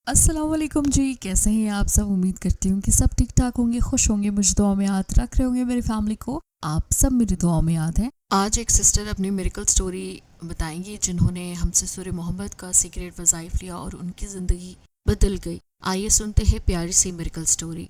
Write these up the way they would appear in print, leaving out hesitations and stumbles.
अस्सलाम वालेकुम जी, कैसे हैं आप सब। उम्मीद करती हूँ कि सब ठीक ठाक होंगे, खुश होंगे, मुझे दुआ में याद रख रहे होंगे। मेरी फैमिली को आप सब मेरी दुआ में याद है। आज एक सिस्टर अपनी मिरेकल स्टोरी बताएंगी जिन्होंने हमसे सूरह मोहम्मद का सीक्रेट वज़ाइफ लिया और उनकी ज़िंदगी बदल गई। आइए सुनते हैं प्यारी सी मिरेकल स्टोरी।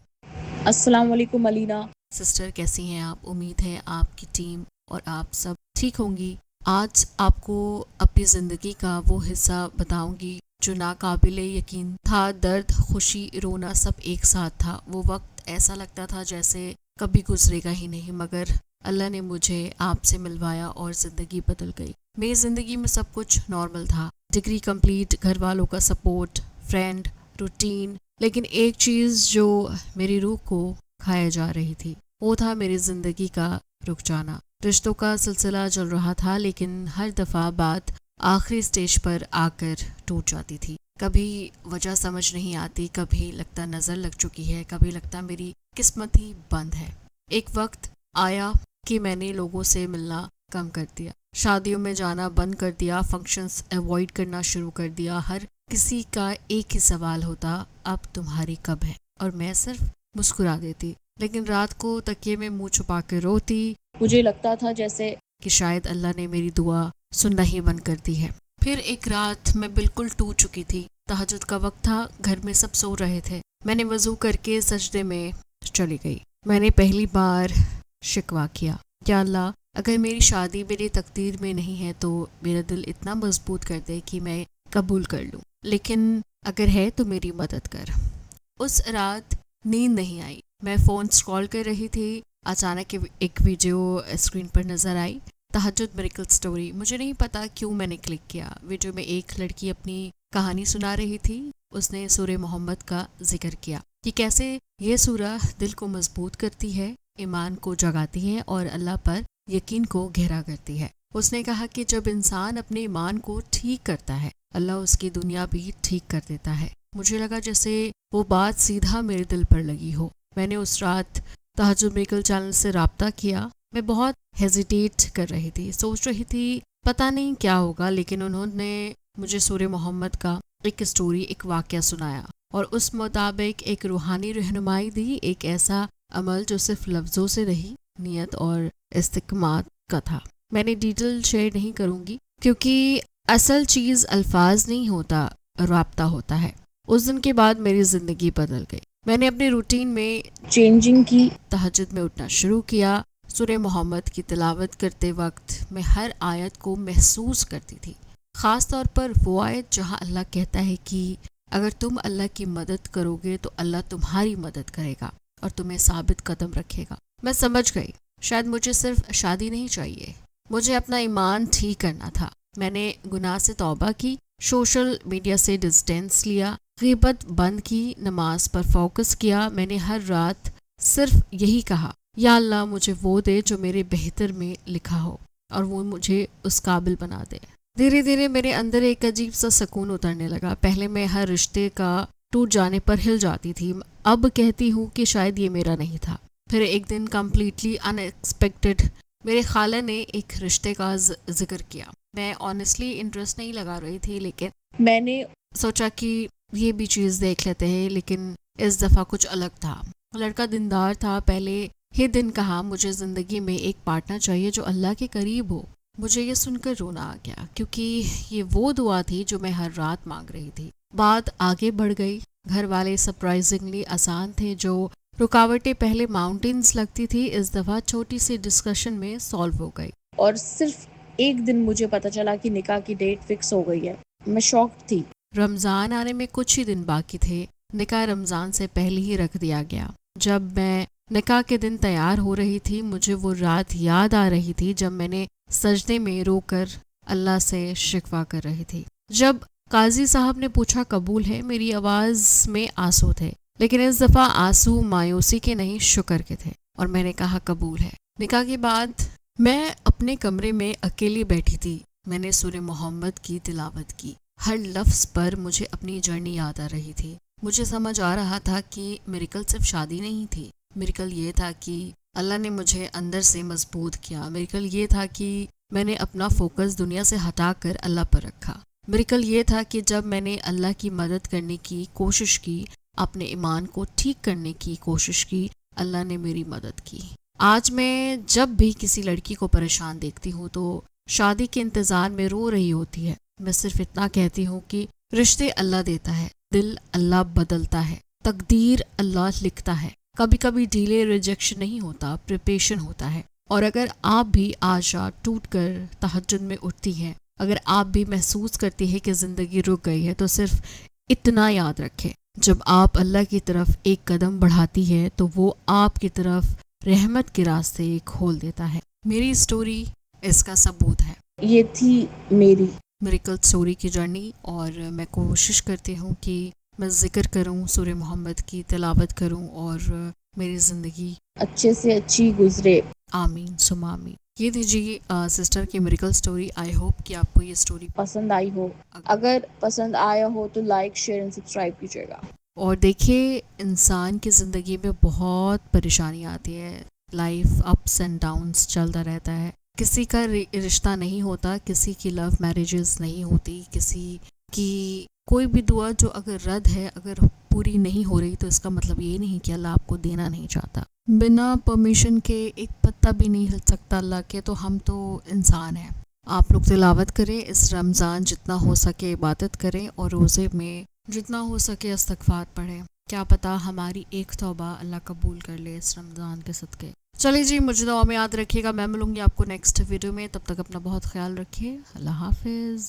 अस्सलाम वालेकुम अलीना। सिस्टर कैसी हैं आप। उम्मीद है आपकी टीम और आप सब ठीक होंगी। आज आपको अपनी ज़िंदगी का वो हिस्सा बताऊंगी जो नाकाबिले यकीन था। दर्द, खुशी, रोना सब एक साथ था। वो वक्त ऐसा लगता था जैसे कभी गुजरेगा ही नहीं, मगर अल्लाह ने मुझे आपसे मिलवाया और ज़िंदगी बदल गई। मेरी ज़िंदगी में सब कुछ नॉर्मल था, डिग्री कंप्लीट, घर वालों का सपोर्ट, फ्रेंड, रूटीन। लेकिन एक चीज़ जो मेरी रूह को खाया जा रही थी वो था मेरी ज़िंदगी का रुक जाना। रिश्तों का सिलसिला चल रहा था, लेकिन हर दफ़ा बात आखिरी स्टेज पर आकर टूट जाती थी। कभी वजह समझ नहीं आती, कभी लगता नज़र लग चुकी है, कभी लगता मेरी किस्मत ही बंद है। एक वक्त आया कि मैंने लोगों से मिलना कम कर दिया, शादियों में जाना बंद कर दिया, फंक्शंस अवॉइड करना शुरू कर दिया। हर किसी का एक ही सवाल होता, अब तुम्हारी कब है। और मैं सिर्फ मुस्कुरा देती, लेकिन रात को तकिए में मुंह छुपा कर रोती। मुझे लगता था जैसे कि शायद अल्लाह ने मेरी दुआ सुनना ही बंद कर दी है। फिर एक रात मैं बिल्कुल टूट चुकी थी। तहज्जुद का वक्त था, घर में सब सो रहे थे। मैंने वजू करके सजदे में चली गई। मैंने पहली बार शिकवा किया, या अल्लाह, अगर मेरी शादी मेरी तकदीर में नहीं है तो मेरा दिल इतना मजबूत कर दे कि मैं कबूल कर लूँ, लेकिन अगर है तो मेरी मदद कर। उस रात नींद नहीं आई। मैं फ़ोन स्क्रॉल कर रही थी, अचानक एक वीडियो स्क्रीन पर नज़र आई, तहज्जुद मिरेकल स्टोरी। मुझे नहीं पता क्यों मैंने क्लिक किया। वीडियो में एक लड़की अपनी कहानी सुना रही थी। उसने सूरह मोहम्मद का जिक्र किया कि कैसे ये सूरह दिल को मजबूत करती है, ईमान को जगाती है और अल्लाह पर यकीन को गहरा करती है। उसने कहा कि जब इंसान अपने ईमान को ठीक करता है, अल्लाह उसकी दुनिया भी ठीक कर देता है। मुझे लगा जैसे वो बात सीधा मेरे दिल पर लगी हो। मैंने उस रात तहज्जुद मिरेकल चैनल से राब्ता किया। मैं बहुत हेजिटेट कर रही थी, सोच रही थी पता नहीं क्या होगा, लेकिन उन्होंने मुझे सूरह मोहम्मद का एक स्टोरी, एक वाक़या सुनाया और उस मुताबिक एक रूहानी रहनुमाई दी, एक ऐसा अमल जो सिर्फ लफ्ज़ों से नहीं, नियत और इस्तिक़ामत का था। मैंने डिटेल शेयर नहीं करूँगी क्योंकि असल चीज़ अल्फाज नहीं होता, राब्ता होता है। उस दिन के बाद मेरी ज़िंदगी बदल गई। मैंने अपनी रूटीन में चेंजिंग की। तहज्जुद में उठना शुरू किया। सूरह मोहम्मद की तिलावत करते वक्त मैं हर आयत को महसूस करती थी, ख़ास तौर पर वो आयत जहाँ अल्लाह कहता है कि अगर तुम अल्लाह की मदद करोगे तो अल्लाह तुम्हारी मदद करेगा और तुम्हें साबित कदम रखेगा। मैं समझ गई, शायद मुझे सिर्फ शादी नहीं चाहिए, मुझे अपना ईमान ठीक करना था। मैंने गुनाह से तौबा की, सोशल मीडिया से डिस्टेंस लिया, ग़ीबत बंद की, नमाज पर फोकस किया। मैंने हर रात सिर्फ यही कहा, या अल्लाह, मुझे वो दे जो मेरे बेहतर में लिखा हो और वो मुझे उस काबिल बना दे। धीरे धीरे मेरे अंदर एक अजीब सा सुकून उतरने लगा। पहले मैं हर रिश्ते का टूट जाने पर हिल जाती थी, अब कहती हूँ कि शायद ये मेरा नहीं था। फिर एक दिन कम्प्लीटली अनएक्सपेक्टेड मेरे खाला ने एक रिश्ते का जिक्र किया। मैं ऑनेस्टली इंटरेस्ट नहीं लगा रही थी, लेकिन मैंने सोचा कि ये भी चीज़ देख लेते हैं। लेकिन इस दफ़ा कुछ अलग था। लड़का दीनदार था। पहले ही दिन कहा, मुझे ज़िंदगी में एक पार्टनर चाहिए जो अल्लाह के करीब हो। मुझे ये सुनकर रोना आ गया, क्योंकि ये वो दुआ थी जो मैं हर रात मांग रही थी। बात आगे बढ़ गई। घर वाले सरप्राइजिंगली आसान थे। जो रुकावटें पहले माउंटेन्स लगती थी, इस दफ़ा छोटी सी डिस्कशन में सॉल्व हो गई। और सिर्फ एक दिन मुझे पता चला कि निकाह की डेट फिक्स हो गई है। मैं शॉक्ड थी। रमज़ान आने में कुछ ही दिन बाकी थे। निकाह रमज़ान से पहले ही रख दिया गया। जब मैं निकाह के दिन तैयार हो रही थी, मुझे वो रात याद आ रही थी जब मैंने सजदे में रोकर अल्लाह से शिकवा कर रही थी। जब काजी साहब ने पूछा कबूल है, मेरी आवाज़ में आंसू थे, लेकिन इस दफ़ा आंसू मायूसी के नहीं, शुक्र के थे, और मैंने कहा कबूल है। निकाह के बाद मैं अपने कमरे में अकेली बैठी थी। मैंने सूरह मोहम्मद की तिलावत की। हर लफ्ज़ पर मुझे अपनी जर्नी याद आ रही थी। मुझे समझ आ रहा था कि मिरेकल सिर्फ शादी नहीं थी। मिरेकल ये था कि अल्लाह ने मुझे अंदर से मजबूत किया। मिरेकल ये था कि मैंने अपना फोकस दुनिया से हटाकर अल्लाह पर रखा। میریکل یہ تھا کہ جب میں نے اللہ کی مدد کرنے کی کوشش کی، اپنے ایمان کو ٹھیک کرنے کی کوشش کی، اللہ نے میری مدد کی۔ آج میں جب بھی کسی لڑکی کو پریشان دیکھتی ہوں تو شادی کے انتظار میں رو رہی ہوتی ہے، میں صرف اتنا کہتی ہوں کہ رشتے اللہ دیتا ہے، دل اللہ بدلتا ہے، تقدیر اللہ لکھتا ہے۔ کبھی کبھی ڈیلے ریجیکشن نہیں ہوتا، پریپریشن ہوتا ہے۔ اور اگر آپ بھی آج رات ٹوٹ کر تہجد میں اٹھتی ہیں، اگر آپ بھی محسوس کرتی ہے کہ زندگی رک گئی ہے، تو صرف اتنا یاد رکھیں، جب آپ اللہ کی طرف ایک قدم بڑھاتی ہے تو وہ آپ کی طرف رحمت کے راستے کھول دیتا ہے۔ میری سٹوری اس کا ثبوت ہے، یہ تھی میری میریکل سٹوری کی جرنی، اور میں کوشش کرتی ہوں کہ میں ذکر کروں، سورہ محمد کی تلاوت کروں، اور میری زندگی اچھے سے اچھی گزرے۔ آمین ثم آمین۔ یہ تھی جی سسٹر کی میریکل سٹوری۔ آئی ہوپ کہ آپ کو یہ سٹوری پسند آئی ہو، اگر پسند آیا ہو تو لائک، شیئر اینڈ سبسکرائب کیجیے گا۔ اور دیکھیے، انسان کی زندگی میں بہت پریشانی آتی ہے، لائف اپس اینڈ ڈاؤنس چلتا رہتا ہے، کسی کا رشتہ نہیں ہوتا، کسی کی لو میرجز نہیں ہوتی، کسی کی کوئی بھی دعا جو اگر رد ہے، اگر پوری نہیں ہو رہی، تو اس کا مطلب یہ نہیں کہ اللہ آپ کو دینا نہیں چاہتا۔ بنا پرمیشن کے ایک پتا بھی نہیں ہل سکتا اللہ کے، تو ہم تو انسان ہیں۔ آپ لوگ تلاوت کریں اس رمضان، جتنا ہو سکے عبادت کریں، اور روزے میں جتنا ہو سکے استغفار پڑھیں، کیا پتا ہماری ایک توبہ اللہ قبول کر لے اس رمضان کے صدقے۔ چلیے جی، مجھے دعا میں یاد رکھیے گا، میں ملوں گی آپ کو نیکسٹ ویڈیو میں، تب تک اپنا بہت خیال رکھیے، اللہ حافظ۔